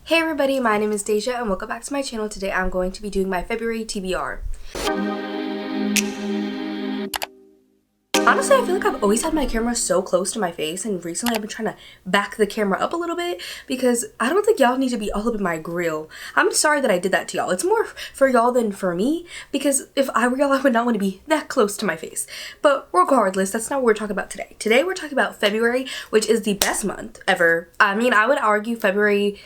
Hey everybody, my name is Deja and welcome back to my channel. Today I'm going to be doing my February TBR. Honestly, I feel like I've always had my camera so close to my face, and recently I've been trying to back the camera up a little bit because I don't think y'all need to be all up in my grill. I'm sorry that I did that to y'all. It's more for y'all than for me, because if I were y'all, I would not want to be that close to my face. But regardless, that's not what we're talking about today. Today we're talking about February, which is the best month ever. I mean, I would argue February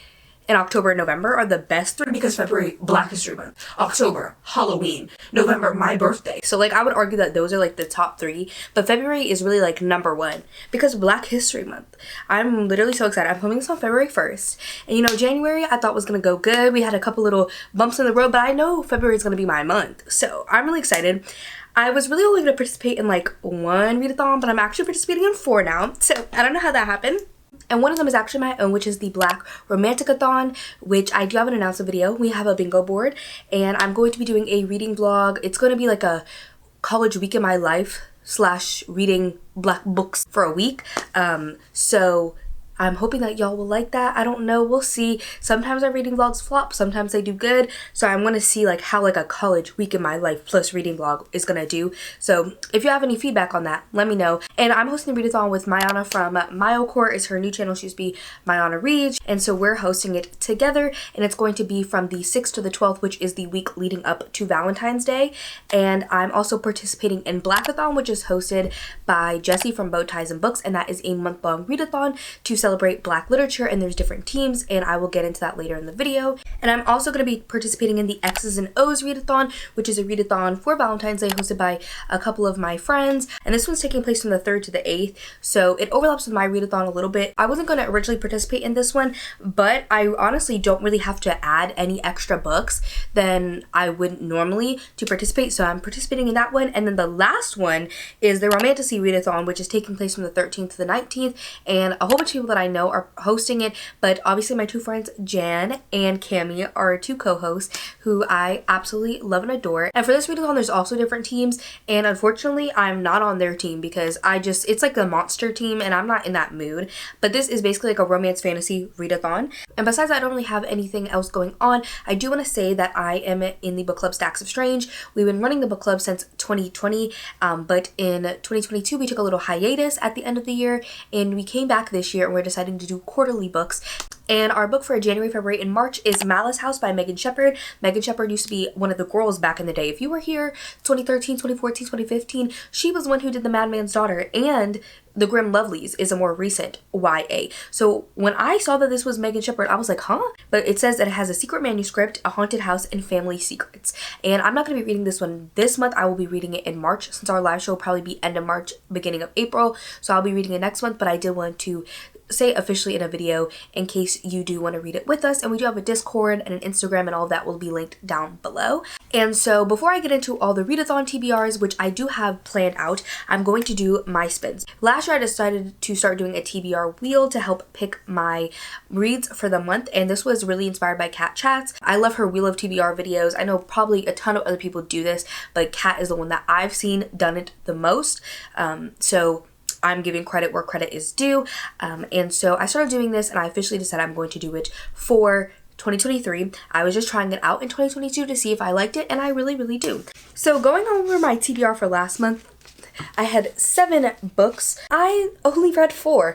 and October and November are the best three because February, Black History Month, October, Halloween, November, my birthday. So like I would argue that those are like the top three, but February is really like number one because Black History Month. I'm literally so excited. I'm filming this on February 1st. And you know, January I thought was gonna go good. We had a couple little bumps in the road, but I know February is gonna be my month. So I'm really excited. I was really only gonna participate in like one readathon, but I'm actually participating in 4 now. So I don't know how that happened. And one of them is actually my own, which is the Black romanticathon, which I do have an announcement video. We have a bingo board, and I'm going to be doing a reading vlog. It's going to be like a college week in my life / reading Black books for a week. So I'm hoping that y'all will like that. I don't know, we'll see. Sometimes our reading vlogs flop, sometimes they do good. So I want to see like how like a college week in my life plus reading vlog is gonna do. So if you have any feedback on that, let me know. And I'm hosting a readathon with Mayana from Myocore is her new channel. She used to be Mayana Reads. And so we're hosting it together, and it's going to be from the 6th to the 12th, which is the week leading up to Valentine's Day. And I'm also participating in blackathon, which is hosted by Jessie from Bow Ties and Books, and that is a month-long readathon to celebrate Black literature, and there's different teams, and I will get into that later in the video. And I'm also going to be participating in the X's and O's readathon, which is a readathon for Valentine's Day hosted by a couple of my friends, and this one's taking place from the 3rd to the 8th, so it overlaps with my readathon a little bit. I wasn't going to originally participate in this one, but I honestly don't really have to add any extra books than I would normally to participate, so I'm participating in that one. And then the last one is the romantasy readathon, which is taking place from the 13th to the 19th, and a whole bunch of people that I know are hosting it, but obviously my 2 friends Jan and Cami are 2 co-hosts who I absolutely love and adore. And for this readathon there's also different teams, and unfortunately I'm not on their team because it's like the monster team and I'm not in that mood. But this is basically like a romance fantasy readathon, and besides that, I don't really have anything else going on. I do want to say that I am in the book club Stacks of Strange. We've been running the book club since 2020, but in 2022 we took a little hiatus at the end of the year, and we came back this year and we're deciding to do quarterly books. And our book for January, February, and March is Malice House by Megan Shepherd. Megan Shepherd used to be one of the girls back in the day. If you were here 2013, 2014, 2015, she was one who did The Madman's Daughter, and The Grim Lovelies is a more recent YA. So when I saw that this was Megan Shepherd, I was like, huh? But it says that it has a secret manuscript, a haunted house, and family secrets. And I'm not going to be reading this one this month. I will be reading it in March, since our live show will probably be end of March, beginning of April. So I'll be reading it next month, but I did want to say officially in a video in case you do want to read it with us. And we do have a Discord and an Instagram, and all of that will be linked down below. And so before I get into all the readathon TBRs, which I do have planned out, I'm going to do my spins. Last year I decided to start doing a TBR wheel to help pick my reads for the month, and this was really inspired by Kat Chats. I love her Wheel of TBR videos. I know probably a ton of other people do this, but Kat is the one that I've seen done it the most. So I'm giving credit where credit is due. And so I started doing this, and I officially decided I'm going to do it for 2023. I was just trying it out in 2022 to see if I liked it, and I really, really do. So going over my TBR for last month, I had 7 books. I only read 4.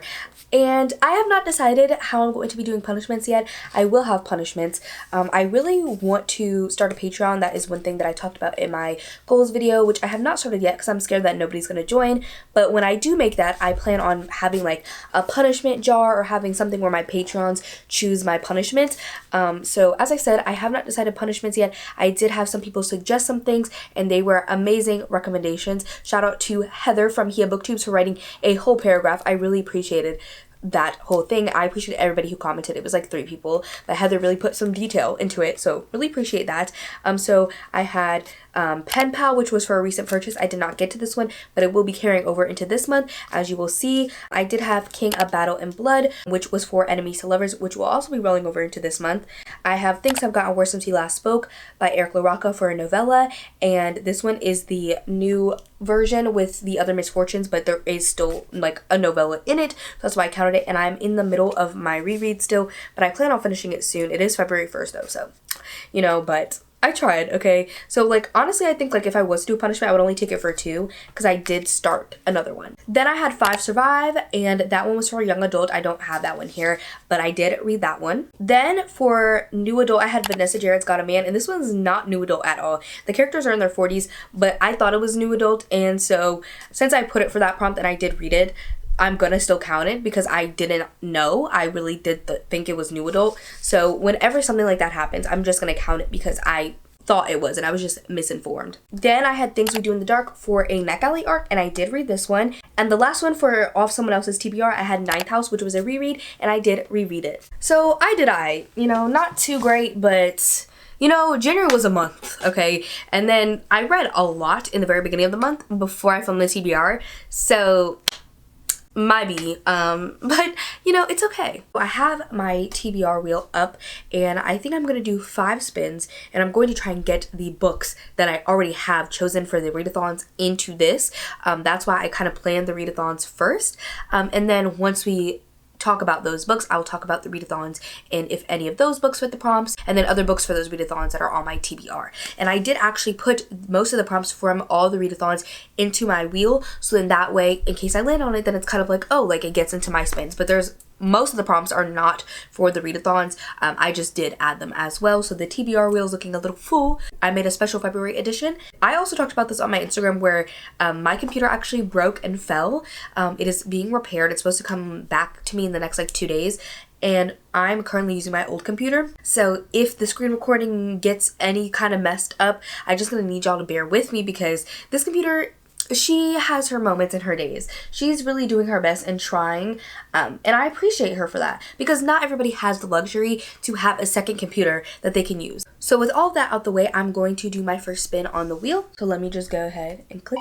And I have not decided how I'm going to be doing punishments yet. I will have punishments. I really want to start a Patreon. That is one thing that I talked about in my goals video, which I have not started yet because I'm scared that nobody's going to join. But when I do make that, I plan on having like a punishment jar or having something where my Patrons choose my punishment. So as I said, I have not decided punishments yet. I did have some people suggest some things, and they were amazing recommendations. Shout out to Heather from Hia Booktubes for writing a whole paragraph. I really appreciated that whole thing. I appreciate everybody who commented. It was like 3 people, but Heather really put some detail into it, so really appreciate that. So I had Pen Pal, which was for a recent purchase. I did not get to this one, but it will be carrying over into this month. As you will see, I did have King of Battle and Blood, which was for enemies to lovers, which will also be rolling over into this month. I have Things I've Gotten Worse Since We Last Spoke by Eric LaRocca for a novella, and this one is the new version with the other misfortunes, but there is still like a novella in it, so that's why I counted it. And I'm in the middle of my reread still, but I plan on finishing it soon. It is February 1st though, so you know, but I tried, okay? So, like, honestly, I think, like, if I was to do a punishment, I would only take it for 2, because I did start another one. Then I had 5 Survive, and that one was for young adult. I don't have that one here, but I did read that one. Then, for new adult, I had Vanessa Jarrett's Got a Man, and this one's not new adult at all. The characters are in their 40s, but I thought it was new adult, and so, since I put it for that prompt and I did read it, I'm gonna still count it because I didn't know. I really did think it was new adult. So whenever something like that happens, I'm just gonna count it because I thought it was and I was just misinformed. Then I had Things We Do in the Dark for a Neck Alley arc, and I did read this one. And the last one for Off Someone Else's TBR, I had Ninth House, which was a reread, and I did reread it. So you know, not too great, but you know, January was a month, okay? And then I read a lot in the very beginning of the month before I filmed the TBR. So but you know, it's okay. I have my TBR wheel up, and I think I'm gonna do 5 spins, and I'm going to try and get the books that I already have chosen for the readathons into this. That's why I kind of planned the readathons first, and then once we talk about those books, I will talk about the readathons and if any of those books fit the prompts, and then other books for those readathons that are on my TBR. And I did actually put most of the prompts from all the readathons into my wheel, so then that way, in case I land on it, then it's kind of like, oh, like it gets into my spins. But most of the prompts are not for the readathons. I just did add them as well. So the TBR wheel is looking a little full. I made a special February edition. I also talked about this on my Instagram where my computer actually broke and fell. It is being repaired. It's supposed to come back to me in the next like 2 days. And I'm currently using my old computer. So if the screen recording gets any kind of messed up, I'm just gonna need y'all to bear with me because this computer, she has her moments and her days. She's really doing her best and trying, and I appreciate her for that because not everybody has the luxury to have a second computer that they can use. So with all that out the way, I'm going to do my first spin on the wheel. So let me just go ahead and click.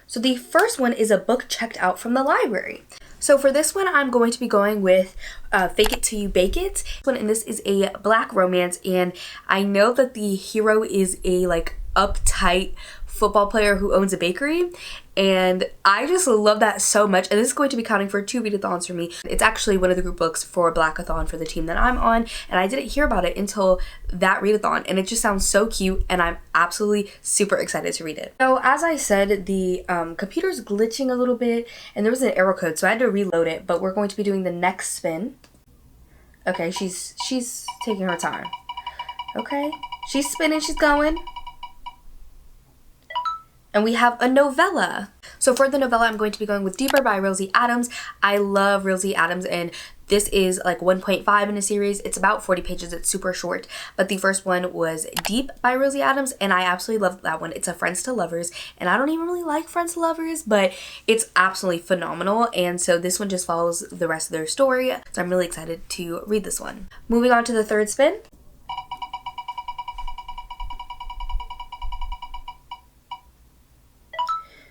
So the first one is a book checked out from the library. So for this one, I'm going to be going with Fake It Till You Bake It. And this is a Black romance, and I know that the hero is a like uptight football player who owns a bakery, and I just love that so much. And this is going to be counting for 2 readathons for me. It's actually one of the group books for blackathon for the team that I'm on, and I didn't hear about it until that readathon, and it just sounds so cute, and I'm absolutely super excited to read it. So as I said, the computer's glitching a little bit, and there was an error code, so I had to reload it, but we're going to be doing the next spin. Okay, she's taking her time. Okay, she's spinning, she's going. And we have a novella. So for the novella, I'm going to be going with Deeper by Rosie Adams. I love Rosie Adams, and this is like 1.5 in a series. It's about 40 pages. It's super short. But the first one was Deep by Rosie Adams, and I absolutely love that one. It's a Friends to Lovers, and I don't even really like Friends to Lovers, but it's absolutely phenomenal. And so this one just follows the rest of their story. So I'm really excited to read this one. Moving on to the third spin.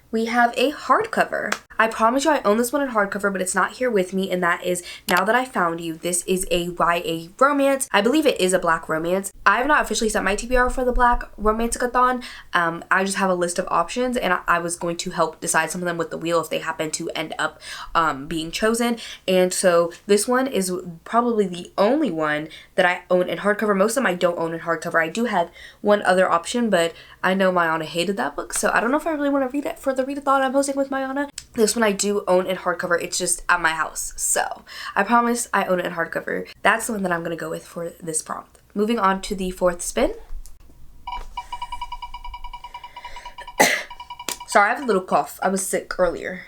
We have a hardcover. I promise you I own this one in hardcover, but it's not here with me, and that is Now That I Found You. This is a YA romance. I believe it is a Black romance. I have not officially set my TBR for the Black romanticathon. I just have a list of options, and I was going to help decide some of them with the wheel if they happen to end up being chosen. And so this one is probably the only one that I own in hardcover. Most of them I don't own in hardcover. I do have one other option, but I know Mayana hated that book, so I don't know if I really want to read it for the readathon I'm hosting with Mayana. This one I do own in hardcover. It's just at my house, so I promise I own it in hardcover. That's the one that I'm going to go with for this prompt. Moving on to the fourth spin. Sorry, I have a little cough. I was sick earlier.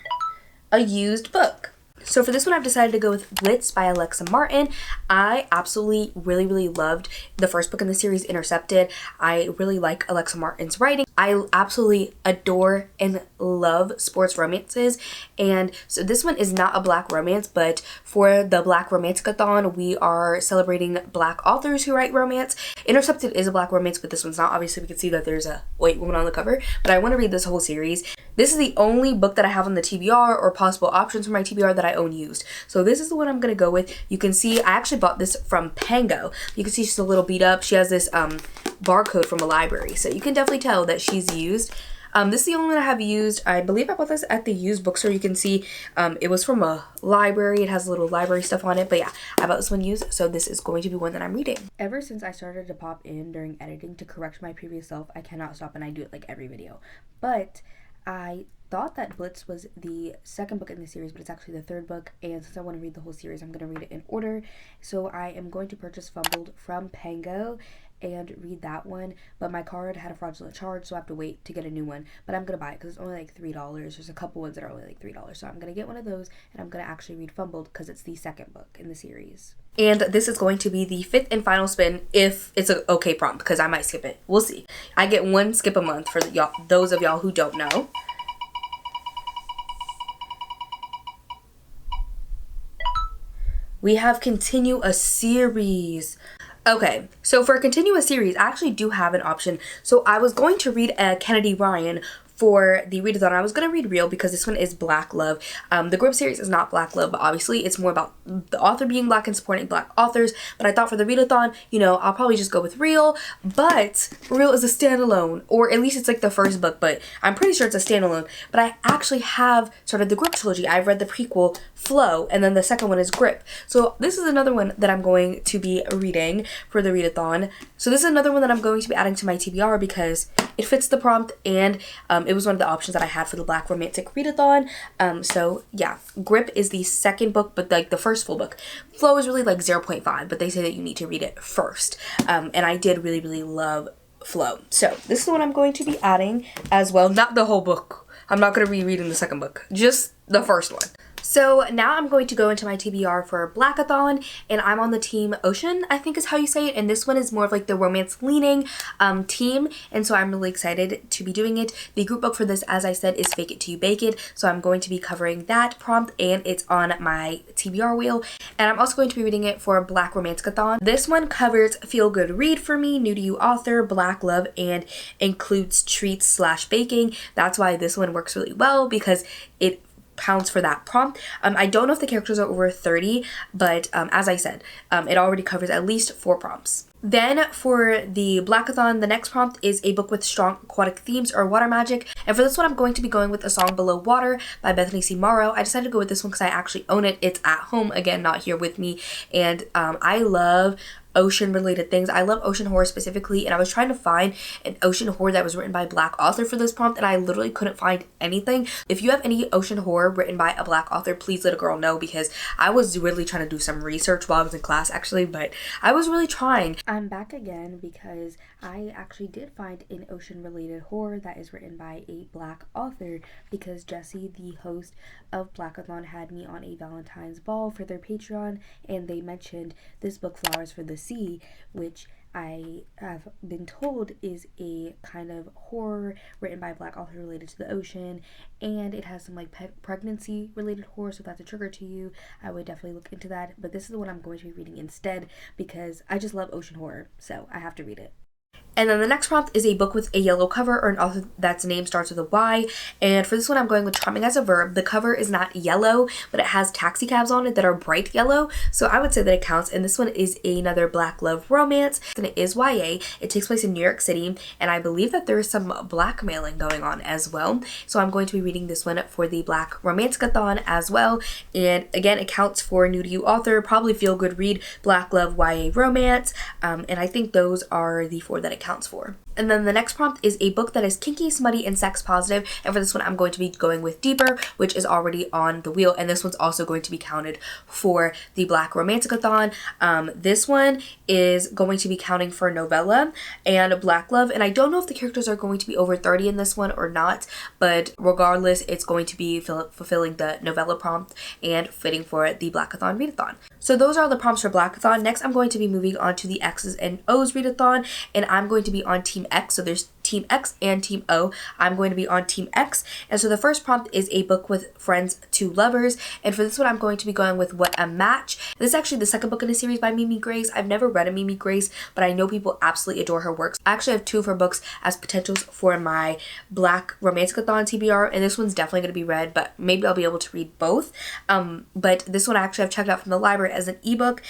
A used book. So for this one, I've decided to go with Blitz by Alexa Martin. I absolutely really loved the first book in the series, Intercepted. I really like Alexa Martin's writing. I absolutely adore and love sports romances. And so this one is not a Black romance, but for the Black romanticathon, we are celebrating Black authors who write romance. Intercepted is a Black romance, but this one's not. Obviously, we can see that there's a white woman on the cover, but I want to read this whole series. This is the only book that I have on the TBR or possible options for my TBR that I own used. So this is the one I'm going to go with. You can see I actually bought this from Pango. You can see she's a little beat up. She has this barcode from a library, so you can definitely tell that she's used. This is the only one I have used. I believe I bought this at the used bookstore. You can see it was from a library. It has a little library stuff on it. But yeah, I bought this one used, so this is going to be one that I'm reading. Ever since I started to pop in during editing to correct my previous self, I cannot stop, and I do it like every video. But I thought that Blitz was the second book in the series, but it's actually the third book, and since I want to read the whole series, I'm going to read it in order. So I am going to purchase Fumbled from Pango and read that one, but my card had a fraudulent charge, so I have to wait to get a new one. But I'm gonna buy it because it's only like $3. There's a couple ones that are only like $3, so I'm gonna get one of those, and I'm gonna actually read Fumbled because it's the second book in the series. And this is going to be the 5th and final spin if it's an okay prompt, because I might skip it. We'll see. I get one skip a month for y'all, those of y'all who don't know. We have continue a series. Okay, so for a continuous series, I actually do have an option. So I was going to read Kennedy Ryan for the readathon. I was going to read Real because this one is Black love. The group series is not Black love, but obviously it's more about the author being Black and supporting Black authors. But I thought for the readathon, you know, I'll probably just go with Real. But Real is a standalone, or at least it's like the first book, but I'm pretty sure it's a standalone. But I actually have started the Grip trilogy. I've read the prequel, Flow, and then the second one is Grip. So this is another one that I'm going to be reading for the readathon. So this is another one that I'm going to be adding to my TBR because it fits the prompt, and it was one of the options that I had for the Black romantic readathon. So yeah, Grip is the second book, but like the first full book. Flow is really like 0.5, but they say that you need to read it first. And I did really, really love Flow. So this is the one I'm going to be adding as well. Not the whole book. I'm not going to be reading the second book, just the first one. So now I'm going to go into my TBR for blackathon, and I'm on the team Ocean, I think is how you say it, and this one is more of like the romance leaning team, and so I'm really excited to be doing it. The group book for this, as I said, is Fake It Till You Bake It, so I'm going to be covering that prompt, and it's on my TBR wheel, and I'm also going to be reading it for Black romanticathon. This one covers Feel Good Read for Me, New to You author, Black love, and includes treats / baking. That's why this one works really well, because it pounds for that prompt. I don't know if the characters are over 30, but as I said, it already covers at least 4 prompts. Then for the blackathon, the next prompt is a book with strong aquatic themes or water magic. And for this one, I'm going to be going with A Song Below Water by Bethany C. Morrow. I decided to go with this one because I actually own it. It's at home, again, not here with me. And I love ocean related things. I love ocean horror specifically, and I was trying to find an ocean horror that was written by a Black author for this prompt, and I literally couldn't find anything. If you have any ocean horror written by a Black author, please let a girl know, because I was really trying to do some research while I was in class actually, but I was really trying. I'm back again because I actually did find an ocean related horror that is written by a Black author, because Jessie, the host of Blackathon, had me on a Valentine's ball for their Patreon, and they mentioned this book, Flowers for the Sea, which I have been told is a kind of horror written by a Black author related to the ocean, and it has some like pregnancy related horror, so if that's a trigger to you, I would definitely look into that. But this is the one I'm going to be reading instead because I just love ocean horror, so I have to read it. And then the next prompt is a book with a yellow cover, or an author that's name starts with a Y. And for this one, I'm going with Charming as a Verb. The cover is not yellow, but it has taxi cabs on it that are bright yellow. So I would say that it counts. And this one is another Black love romance, and it is YA. It takes place in New York City, and I believe that there is some blackmailing going on as well. So I'm going to be reading this one for the Black romanticathon as well. And again, it counts for New to You author, probably feel good read, Black love, YA romance. And I think those are the 4 that it counts for. And then the next prompt is a book that is kinky, smutty, and sex positive. And for this one, I'm going to be going with Deeper, which is already on the wheel. And this one's also going to be counted for the Black romanticathon. This one is going to be counting for novella and Black love. And I don't know if the characters are going to be over 30 in this one or not. But regardless, it's going to be fulfilling the novella prompt and fitting for the Blackathon readathon. So those are all the prompts for Blackathon. Next, I'm going to be moving on to the X's and O's readathon. And I'm going to be on Team X. So there's Team X and Team O. I'm going to be on Team X. And so the first prompt is a book with friends to lovers. And for this one, I'm going to be going with What a Match. This is actually the second book in the series by Mimi Grace. I've never read a Mimi Grace, but I know people absolutely adore her works. I actually have 2 of her books as potentials for my Black romanticathon TBR, and this one's definitely going to be read, but maybe I'll be able to read both. But this one I actually have checked out from the library as an ebook.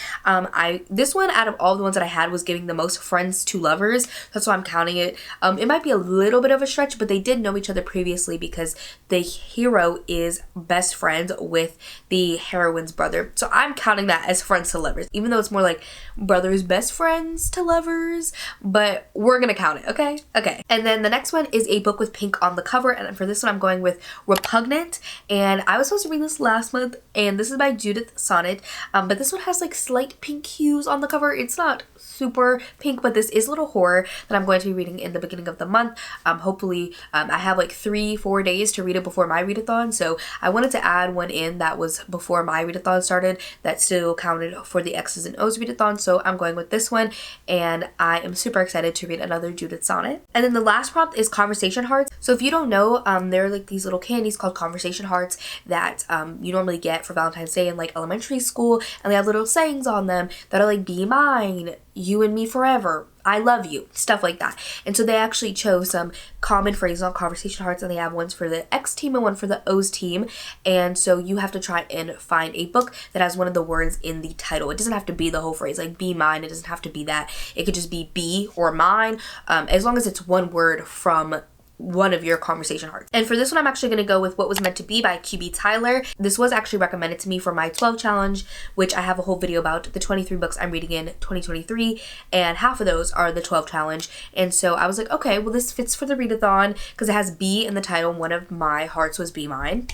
This one out of all the ones that I had was giving the most friends to lovers. That's why I'm counting it. It might be a little bit of a stretch, but they did know each other previously because the hero is best friends with the heroine's brother. So I'm counting that as friends to lovers, even though it's more like brothers best friends to lovers, but we're gonna count it, okay? Okay. And then the next one is a book with pink on the cover, and for this one I'm going with Repugnant, and I was supposed to read this last month, and this is by Judith Sonnet, but this one has like slight pink hues on the cover. It's not super pink, but this is a little horror that I'm going to be reading in the beginning of the month. Hopefully I have like 3-4 days to read it before my readathon, so I wanted to add one in that was before my readathon started that still counted for the X's and O's readathon, so I'm going with this one, and I am super excited to read another Judith Sonnet. And then the last prompt is Conversation Hearts. So if you don't know, there are like these little candies called Conversation Hearts that you normally get for Valentine's Day in like elementary school, and they have little sayings on them that are like, be mine, you and me forever, I love you, stuff like that. And so they actually chose some common phrases on Conversation Hearts, and they have ones for the X team and one for the O's team. And so you have to try and find a book that has one of the words in the title. It doesn't have to be the whole phrase, like be mine. It doesn't have to be that. It could just be or mine, as long as it's one word from one of your Conversation Hearts. And for this one, I'm actually going to go with What Was Meant to Be by QB Tyler. This was actually recommended to me for my 12 challenge, which I have a whole video about the 23 books I'm reading in 2023, and half of those are the 12 challenge. And so I was like, okay, well this fits for the readathon because it has B in the title. One of my hearts was Be Mine.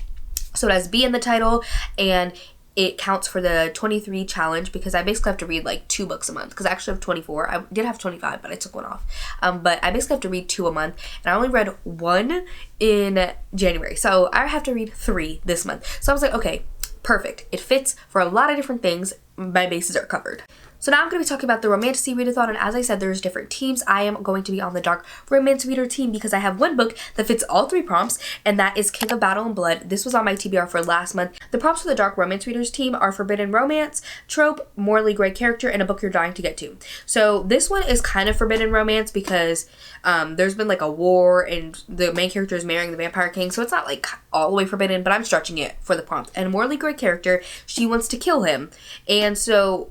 So it has B in the title, and it counts for the 23 challenge because I basically have to read like 2 books a month because I actually have 24. I did have 25, but I took one off. But I basically have to read 2 a month, and I only read 1 in January. So I have to read 3 this month. So I was like, okay, perfect. It fits for a lot of different things. My bases are covered. So now I'm going to be talking about the romantasy readathon, and as I said, there's different teams. I am going to be on the dark romance reader team because I have one book that fits all 3 prompts, and that is King of Battle and Blood. This was on my TBR for last month. The prompts for the dark romance readers team are forbidden romance, trope, morally gray character, and a book you're dying to get to. So this one is kind of forbidden romance because there's been like a war and the main character is marrying the vampire king, so it's not like all the way forbidden, but I'm stretching it for the prompt. And morally gray character, she wants to kill him, and so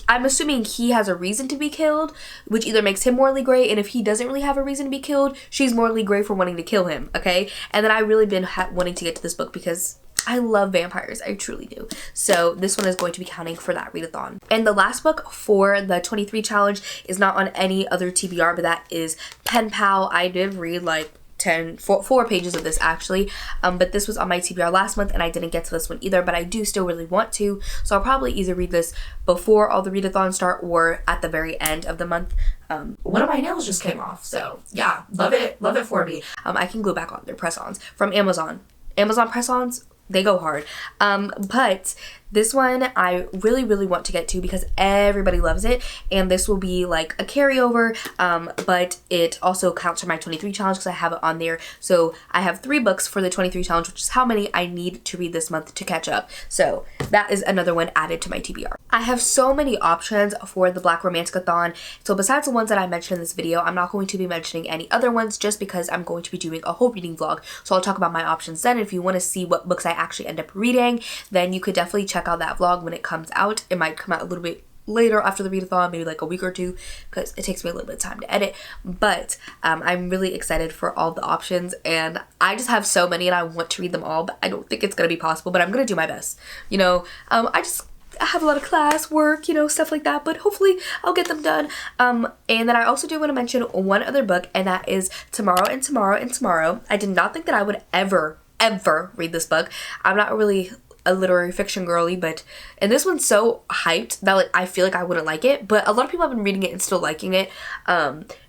I'm assuming he has a reason to be killed, which either makes him morally gray, and if he doesn't really have a reason to be killed, she's morally gray for wanting to kill him, okay? And then I really been wanting to get to this book because I love vampires. I truly do. So this one is going to be counting for that readathon. And the last book for the 23 challenge is not on any other TBR, but that is Pen Pal. I did read like 4 pages of this actually, but this was on my TBR last month and I didn't get to this one either, but I do still really want to, so I'll probably either read this before all the readathons start or at the very end of the month. One of my nails just came off, so yeah, love it for me. I can glue back on. They're press-ons from Amazon press-ons. They go hard. But this one I really want to get to because everybody loves it, and this will be like a carryover, but it also counts for my 23 challenge because I have it on there. So I have 3 books for the 23 challenge, which is how many I need to read this month to catch up. So that is another one added to my TBR. I have so many options for the Black romanticathon. So besides the ones that I mentioned in this video, I'm not going to be mentioning any other ones just because I'm going to be doing a whole reading vlog. So I'll talk about my options then. If you want to see what books I actually end up reading, then you could definitely check out that vlog when it comes out. It might come out a little bit later after the readathon, maybe like a week or 2, because it takes me a little bit of time to edit. But I'm really excited for all the options, and I just have so many and I want to read them all, but I don't think it's gonna be possible, but I'm gonna do my best. You know, I have a lot of class work, you know, stuff like that, but hopefully I'll get them done. And then I also do want to mention one other book, and that is Tomorrow and Tomorrow and Tomorrow. I did not think that I would ever read this book. I'm not really a literary fiction girly, and this one's so hyped that like I feel like I wouldn't like it, but a lot of people have been reading it and still liking it.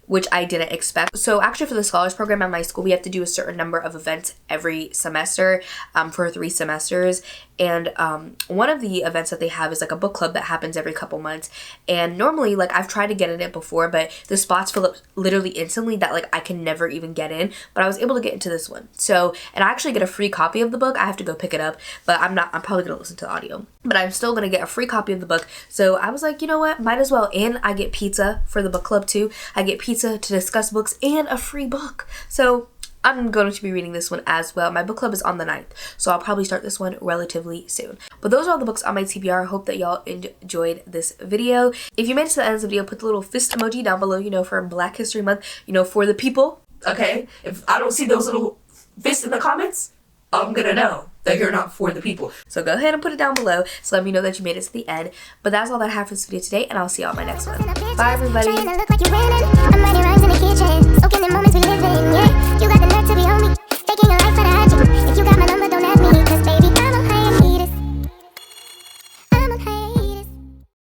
which I didn't expect. So actually for the scholars program at my school, we have to do a certain number of events every semester for 3 semesters. And one of the events that they have is like a book club that happens every couple months. And normally, like, I've tried to get in it before, but the spots fill up literally instantly that like I can never even get in. But I was able to get into this one. So, and I actually get a free copy of the book. I have to go pick it up, but I'm probably gonna listen to the audio. But I'm still gonna get a free copy of the book. So I was like, you know what, might as well. And I get pizza for the book club too. I get pizza to discuss books and a free book. So I'm going to be reading this one as well. My book club is on the 9th, so I'll probably start this one relatively soon. But those are all the books on my TBR. I hope that y'all enjoyed this video. If you made it to the end of the video, put the little fist emoji down below, you know, for Black History Month, you know, for the people. Okay? If I don't see those little fists in the comments, I'm gonna know that you're not for the people. So go ahead and put it down below so let me know that you made it to the end. But that's all that I have for this video today, and I'll see y'all in my next one. Bye, everybody.